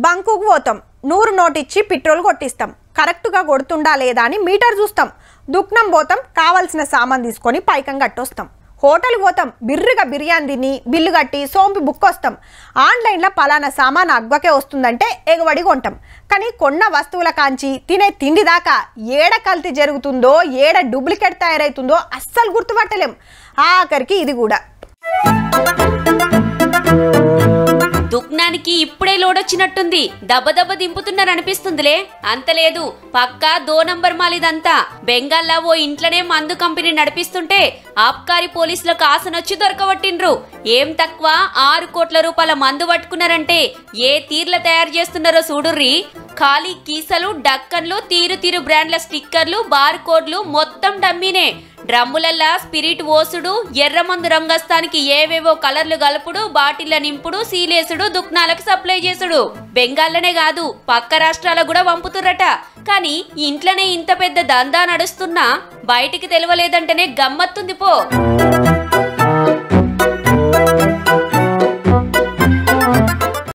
బంకుకు పోతాం, 100 నోట్ ఇచ్చి పెట్రోల్ కొట్టిస్తాం. కరెక్ట్గా కొడుతుండా లేదా అని మీటర్ చూస్తాం. దుక్నం పోతాం, కావాల్సిన సామాన్ తీసుకొని పైకం కట్టొస్తాం. హోటల్కి పోతాం, బిర్రుగా బిర్యానీ తిని బిల్లు కట్టి సోంపి బుక్ వస్తాం. ఆన్లైన్లో పలానా సామాన్ అగ్గకే వస్తుందంటే ఎగబడి కొంటాం. కానీ కొన్న వస్తువుల కాంచి తినే తిండి దాకా ఏడ కల్తీ జరుగుతుందో, ఏడ డూప్లికేట్ తయారవుతుందో అస్సలు గుర్తుపట్టలేం. ఆఖరికి ఇది కూడా. దుక్నానికి ఇప్పుడే లోడొచ్చినట్టుంది, దబ్బదబ్బ దింపుతున్నారనిపిస్తుందిలే. అంతలేదు, పక్కా 2 నంబర్ మాలిదంతా. బెంగాల్లో ఓ ఇంట్లోనే మందు కంపెనీ నడిపిస్తుంటే ఆబ్కారీ పోలీసులకు ఆసనొచ్చి దొరకబట్టిండ్రు. ఏం తక్కువ 6 కోట్ల రూపాయల మందు పట్టుకున్నారంటే ఏ తీర్ల తయారు చేస్తున్నారో చూడుర్రి. ఖాళీ కీసలు, డక్కన్లు, తీరు తీరు బ్రాండ్ల స్టిక్కర్లు, బార్ కోడ్లు మొత్తం డమ్మీనే. డ్రమ్ములల్లా స్పిరిట్ ఓసుడు, ఎర్రమందు రంగస్థానికి ఏవేవో కలర్లు కలుపుడు, బాటిళ్ల నింపుడు, సీలేసుడు, దుక్నాలకు సప్లై చేసుడు. బెంగాల్లోనే కాదు, పక్క రాష్ట్రాలకు కూడా పంపుతుర్రట. కానీ ఇంట్లోనే ఇంత పెద్ద దందా నడుస్తున్నా బయటికి తెలవలేదంటేనే గమ్మత్తుంది పో.